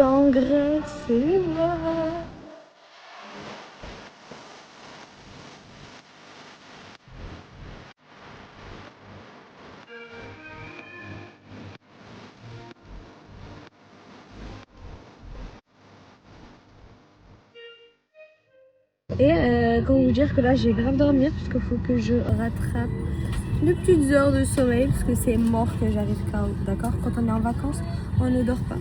en Grèce, et voilà. Et comment vous dire que là j'ai grave dormir parce qu'il faut que je rattrape les petites heures de sommeil parce que c'est mort que j'arrive KO, d'accord? Quand on est en vacances, on ne dort pas.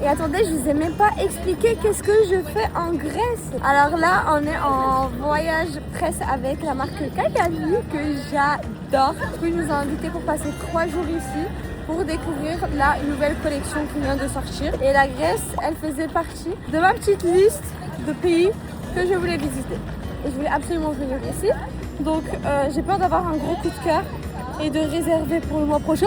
Et attendez, je vous ai même pas expliqué qu'est-ce que je fais en Grèce. Alors là, on est en voyage presse avec la marque Kayali que j'adore. Ils nous ont invités pour passer 3 jours ici pour découvrir la nouvelle collection qui vient de sortir. Et la Grèce, elle faisait partie de ma petite liste de pays que je voulais visiter. Et je voulais absolument venir ici. Donc j'ai peur d'avoir un gros coup de cœur et de réserver pour le mois prochain.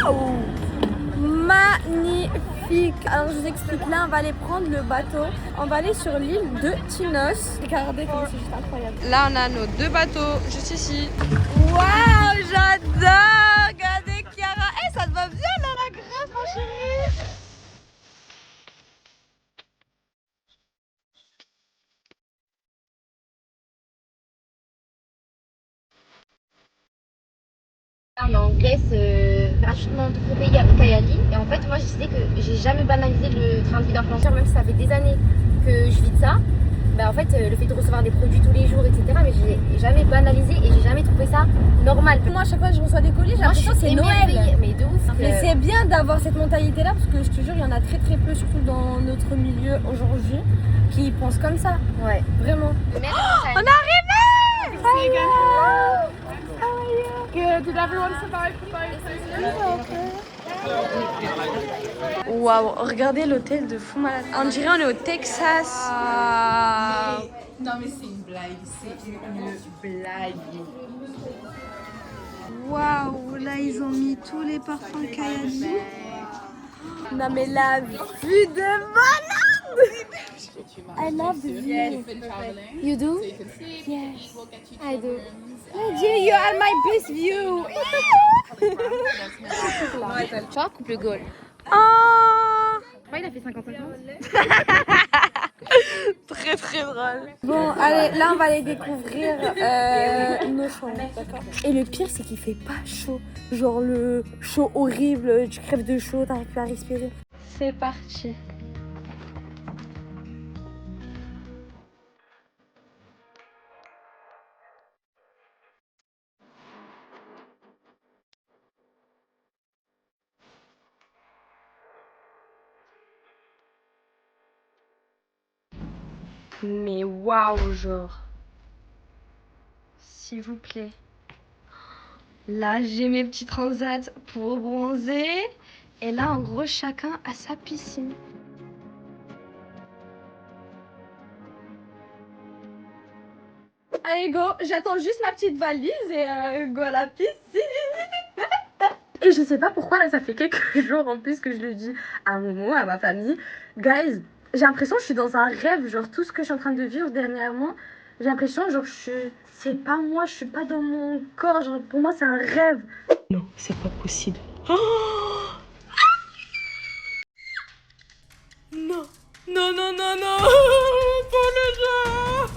Waouh! Magnifique! Alors je vous explique, là on va aller prendre le bateau. On va aller sur l'île de Tinos. Regardez comme c'est juste incroyable. Là on a nos 2 bateaux juste ici. Waouh! J'adore! Regardez Chiara! Eh, ça te va bien là la Grèce ma chérie! En Grèce, gratuitement tout pays avec Kayali. Et en fait, moi, j'ai décidé que j'ai jamais banalisé le train de vie d'influenceur, même si ça fait des années que je vis de ça. En fait, le fait de recevoir des produits tous les jours, etc., mais j'ai jamais banalisé et j'ai jamais trouvé ça normal. Moi, à chaque fois que je reçois des colis, j'ai l'impression que c'est Noël. Mais de ouf. Mais c'est bien d'avoir cette mentalité-là parce que je te jure, il y en a très très peu, surtout dans notre milieu aujourd'hui, qui pensent comme ça. Ouais. Vraiment. On est arrivé! Waouh, regardez l'hôtel de fou malade. On dirait on est au Texas. Non mais c'est une blague, c'est une blague. Waouh, là ils ont mis tous les parfums Kayali. Non mais la vue de malade! I love the view. You do? Yes, I do. Oh Dieu, you are my best view. Tu vois, couple goal. Oh! Pourquoi il a fait 50-50? Très très drôle. Bon, allez, là on va aller découvrir nos chambres, d'accord? Et le pire, c'est qu'il fait pas chaud. Genre le chaud horrible, tu crèves de chaud, t'arrives plus à respirer. C'est parti. Mais waouh, genre. S'il vous plaît. Là, j'ai mes petits transats pour bronzer. Et là, en gros, chacun a sa piscine. Allez, go. J'attends juste ma petite valise et go à la piscine. Et je sais pas pourquoi, là, ça fait quelques jours en plus que je le dis à Momo, à ma famille. Guys, j'ai l'impression que je suis dans un rêve. Genre, tout ce que je suis en train de vivre dernièrement, j'ai l'impression, genre, c'est pas moi, je suis pas dans mon corps. Genre, pour moi, c'est un rêve. Non, c'est pas possible. Oh non, non, non, non, non, pas le genre.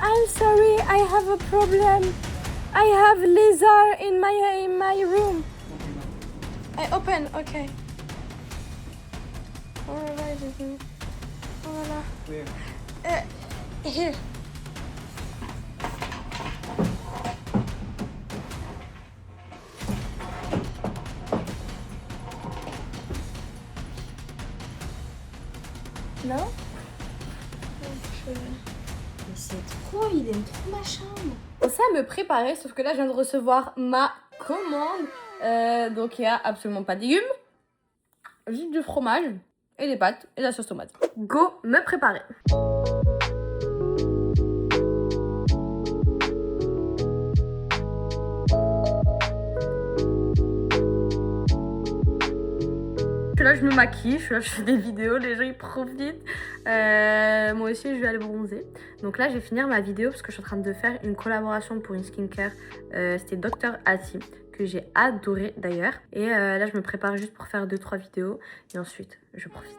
I'm sorry, I have a problem. I have lizard in my room. I open, okay. Alright, voilà. Where? Here. Non? Mais c'est trop, il aime trop ma chambre. Ça me préparait, sauf que là je viens de recevoir ma commande. Donc il n'y a absolument pas de légumes, juste du fromage et des pâtes et de la sauce tomate. Go me préparer. Là je me maquille, je fais des vidéos, les gens ils profitent. Moi aussi je vais aller bronzer. Donc là je vais finir ma vidéo parce que je suis en train de faire une collaboration pour une skincare. C'était Dr. Ati que j'ai adoré d'ailleurs. Et là je me prépare juste pour faire 2-3 vidéos et ensuite je profite.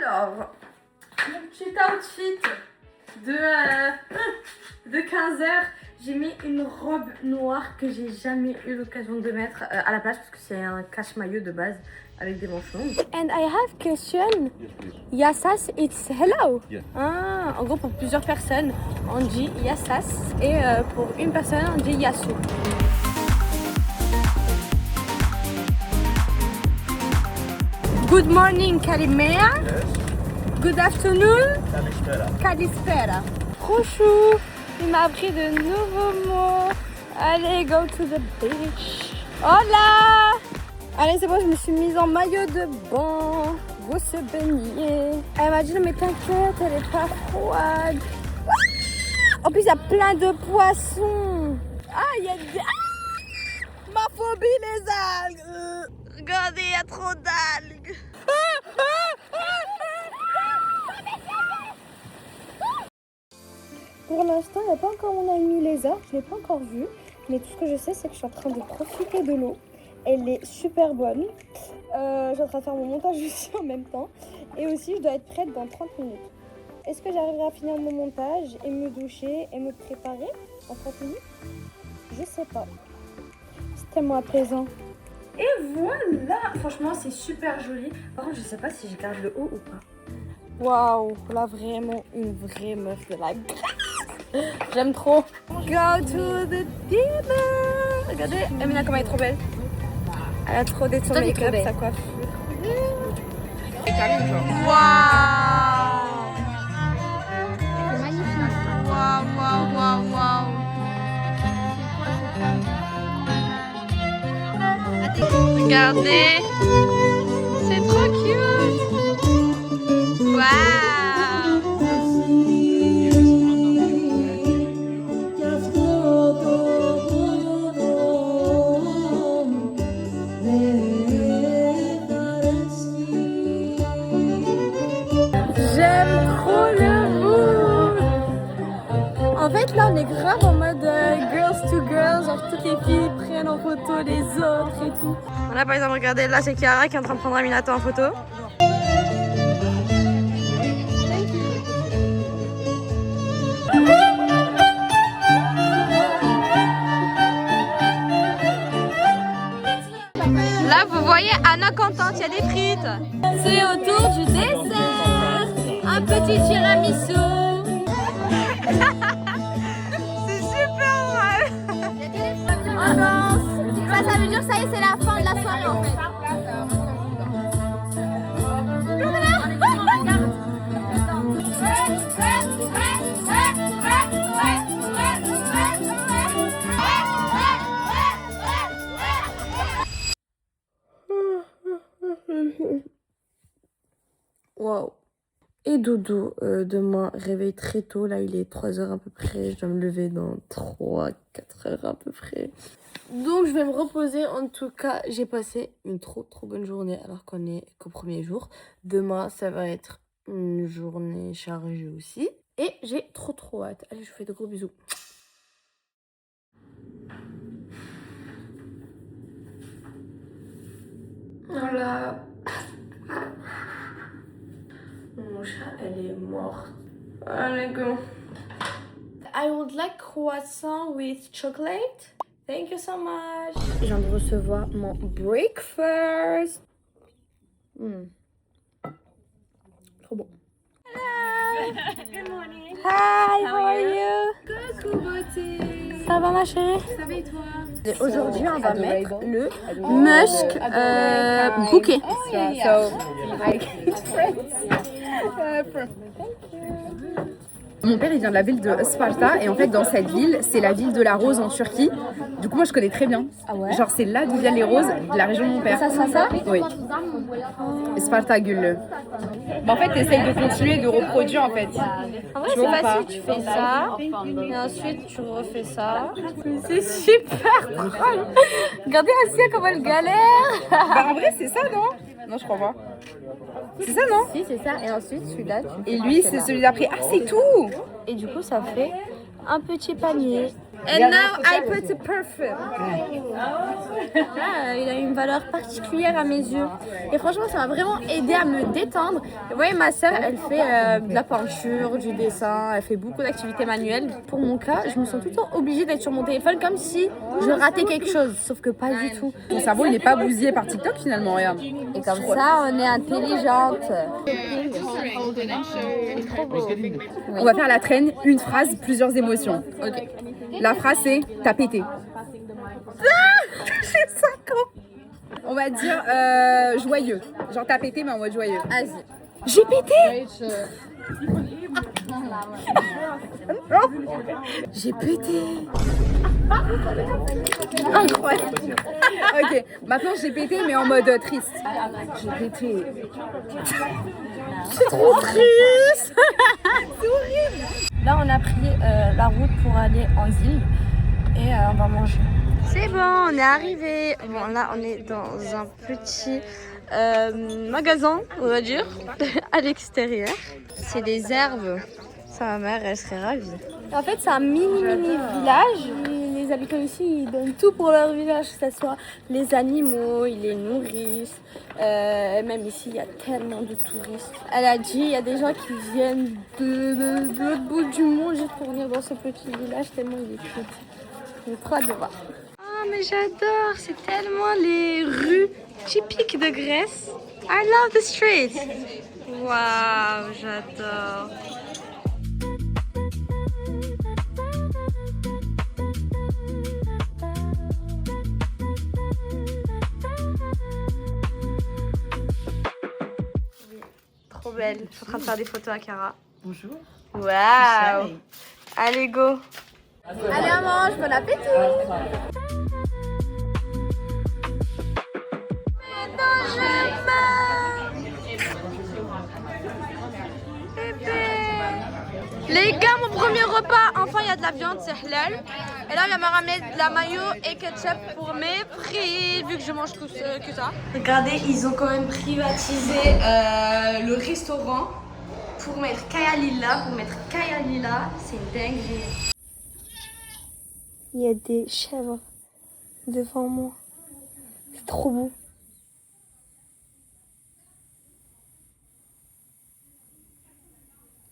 Alors, mon petit outfit de 15h. J'ai mis une robe noire que j'ai jamais eu l'occasion de mettre à la place parce que c'est un cache-maillot de base avec des manches longues. And I have question. Yassas, it's hello. Yeah. Ah, en gros pour plusieurs personnes on dit Yassas et pour une personne on dit Yassou. Good morning Kalimea. Yes. Good afternoon. Kalispera. Kalispera. Trop chou. Il m'a appris de nouveaux mots. Allez, go to the beach. Hola. Allez, c'est bon, je me suis mise en maillot de bain. Go se baigner. Elle m'a dit, non mais t'inquiète, elle est pas froide. En plus, il y a plein de poissons. Ah, il y a des... Ah, ma phobie, les algues. Regardez, il y a trop d'algues. Pour l'instant, il n'y a pas encore mon ami lézard, je ne l'ai pas encore vu. Mais tout ce que je sais, c'est que je suis en train de profiter de l'eau. Elle est super bonne. Je suis en train de faire mon montage aussi en même temps. Et aussi, je dois être prête dans 30 minutes. Est-ce que j'arriverai à finir mon montage et me doucher et me préparer en 30 minutes? Je sais pas. C'était moi à présent. Et voilà! Franchement, c'est super joli. Par contre, je sais pas si je garde le haut ou pas. Waouh! Là, vraiment une vraie meuf de la glace. J'aime trop. Go to the dinner! Regardez, Amina, comme elle est trop belle. Elle a trop d'être son make-up, sa coiffure. Waouh! C'est magnifique. Waouh, waouh, waouh, waouh! Regardez, c'est trop cute. Waouh. J'aime trop le mood. En fait, là, on est grave en mode girls to girls, genre toutes les filles prennent en photo les autres et tout. Là, par exemple, regardez, là, c'est Chiara qui est en train de prendre Aminato en photo. Là, vous voyez Anna contente, il y a des frites. C'est au tour du dessert. Un petit tiramisu. C'est super mal. On danse. Ça veut dire ça y est, c'est la fin de la soirée en fait. Wow. Et dodo, demain, réveil très tôt. Là, il est 3h à peu près. Je dois me lever dans 3-4 heures à peu près. Donc, je vais me reposer. En tout cas, j'ai passé une trop bonne journée alors qu'on est qu'au premier jour. Demain, ça va être une journée chargée aussi. Et j'ai trop hâte. Allez, je vous fais de gros bisous. Voilà. Mon chat, elle est morte. Allez, go. I would like croissant with chocolate. Thank you so much. Je viens de recevoir mon breakfast. Trop bon. Hello. Good morning. Hi, how are you? Coucou beauté. Ça va ma chérie? Ça va et toi? Et aujourd'hui, on va mettre le musk bouquet. Mon père il vient de la ville de Sparta et en fait dans cette ville c'est la ville de la rose en Turquie Du coup, moi, je connais très bien. Ah ouais? Genre, c'est là d'où viennent les roses, de la région de mon père. Ça Oui. Spartagule. En fait, t'essayes de continuer de reproduire, en fait. En vrai, Tu c'est vois facile, pas. tu fais ça, et ensuite tu refais ça. C'est super drôle. Regardez Asia comme elle galère. Bah, en vrai, c'est ça, non? Non, je crois pas. C'est ça, non? Si, c'est ça. Et ensuite, celui-là, tu Et fais lui, passer c'est là. celui d'après. Ah, c'est tout! Et du coup, ça fait un petit panier. And now I put the perfume. Ah, il a une valeur particulière à mes yeux. Et franchement, ça m'a vraiment aidé à me détendre. Et vous voyez, ma soeur, elle fait de la peinture, du dessin, elle fait beaucoup d'activités manuelles. Pour mon cas, je me sens tout le temps obligée d'être sur mon téléphone comme si je ratais quelque chose. Sauf que pas du tout. Ton cerveau, il n'est pas bousillé par TikTok finalement, regarde. Et comme ça, on est intelligente. Trop beau. On va faire la traîne, une phrase, plusieurs émotions. Ok. La phrase c'est t'as pété. J'ai 5 ans. On va dire joyeux. Genre t'as pété mais en mode joyeux. Vas-y. J'ai pété. J'ai pété. Incroyable. Ok, maintenant j'ai pété mais en mode triste. J'ai pété. C'est trop triste. C'est horrible. Là, on a pris la route pour aller en île et on va manger. C'est bon, on est arrivé. Bon, là, on est dans un petit magasin, on va dire, à l'extérieur. C'est des herbes. Ça, ma mère, elle serait ravie. En fait, c'est un mini village. Les habitants ici, ils donnent tout pour leur village, que ce soit les animaux, ils les nourrissent. Même ici, il y a tellement de touristes. Elle a dit, il y a des gens qui viennent de l'autre bout du monde juste pour venir dans ce petit village, tellement il est cute. J'ai trop hâte de voir. Ah, mais j'adore, c'est tellement les rues typiques de Grèce. I love the streets. Waouh, j'adore. Trop belle. Je suis en train de faire des photos à Cara. Bonjour. Waouh. Allez, go. Allez, on mange. Bon appétit. Les gars, mon premier repas, enfin il y a de la viande, c'est halal. Et là, il va me ramener de la mayo et ketchup pour mes frites, vu que je mange que ça. Regardez, ils ont quand même privatisé le restaurant pour mettre Kaya Lila. C'est une dinguerie. Il y a des chèvres devant moi. C'est trop beau.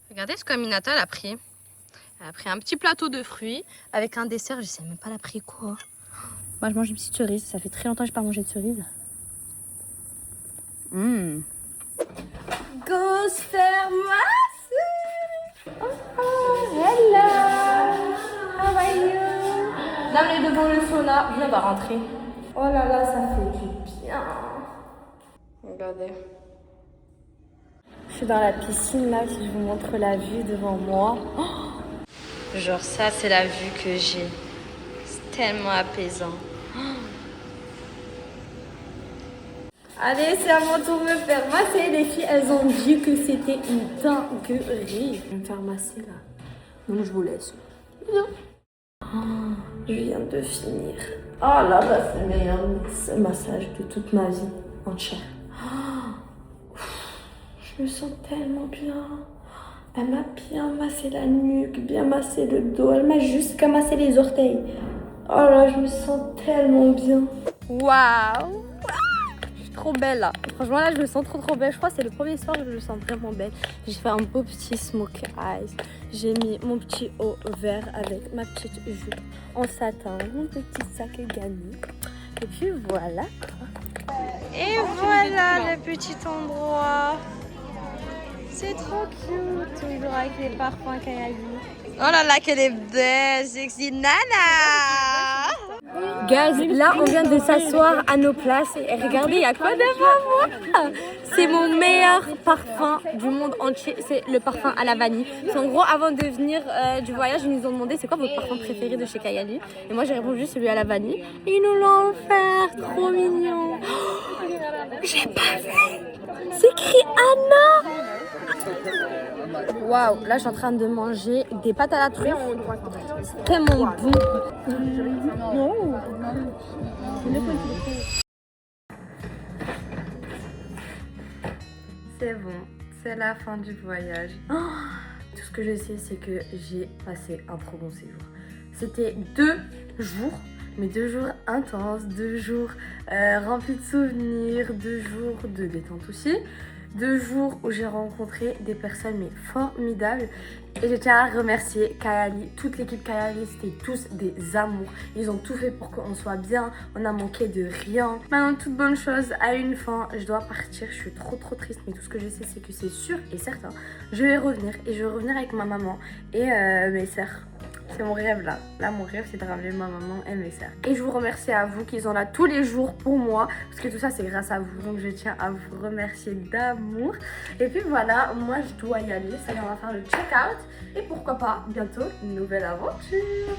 Regardez ce qu'Aminata elle a pris. Elle a pris un petit plateau de fruits avec un dessert. Je sais même pas elle a pris quoi. Moi je mange une petite cerise. Ça fait très longtemps que je n'ai pas mangé de cerise. Go se faire masser. Oh, hello. How are you? Là on est devant le sauna. Viens, on va rentrer. Oh là là, ça fait du bien. Regardez. Je suis dans la piscine là, si je vous montre la vue devant moi. Oh, genre ça c'est la vue que j'ai. C'est tellement apaisant. Oh. Allez, c'est à mon tour de me faire masser. Les filles, elles ont dit que c'était une dinguerie. Je vais me faire masser là. Donc je vous laisse. Bien. Oh, je viens de finir. Oh là là, c'est le meilleur massage de toute ma vie entière. Je me sens tellement bien. Elle m'a bien massé la nuque, bien massé le dos. Elle m'a jusqu'à massé les orteils. Oh là, je me sens tellement bien. Waouh! Je suis trop belle là. Franchement là, je me sens trop belle. Je crois que c'est le premier soir où je me sens vraiment belle. J'ai fait un beau petit smoky eyes. J'ai mis mon petit haut vert avec ma petite jupe en satin, mon petit sac gagné. Et puis voilà quoi. Et voilà le petit endroit. C'est trop cute, toujours avec les parfums Kayali. Oh là là, qu'elle est belle, sexy nana! Guys, là on vient de s'asseoir à nos places et regardez, il y a quoi devant moi? C'est mon meilleur parfum du monde entier, c'est le parfum à la vanille. C'est en gros, avant de venir du voyage, ils nous ont demandé c'est quoi votre parfum préféré de chez Kayali. Et moi j'ai répondu celui à la vanille. Ils nous l'ont offert, trop mignon. J'ai pas vu, c'est écrit Anna. Waouh, là je suis en train de manger des pâtes à la truffe. C'est tellement bon. C'est bon, c'est la fin du voyage. Oh, tout ce que je sais, c'est que j'ai passé un trop bon séjour. C'était 2 jours, mais 2 jours intenses, 2 jours remplis de souvenirs, 2 jours de détente aussi. 2 jours où j'ai rencontré des personnes mais formidables. Et je tiens à remercier Kayali, toute l'équipe Kayali, c'était tous des amours. Ils ont tout fait pour qu'on soit bien, on a manqué de rien. Maintenant, toute bonne chose a une fin, je dois partir, je suis trop triste. Mais tout ce que je sais, c'est que c'est sûr et certain, je vais revenir. Et je vais revenir avec ma maman et mes sœurs. C'est mon rêve là. Là, mon rêve, c'est de ramener ma maman et mes sœurs. Et je vous remercie à vous qui sont là tous les jours pour moi. Parce que tout ça, c'est grâce à vous. Donc, je tiens à vous remercier d'amour. Et puis voilà, moi, je dois y aller. Ça y est, on va faire le check-out. Et pourquoi pas, bientôt, une nouvelle aventure.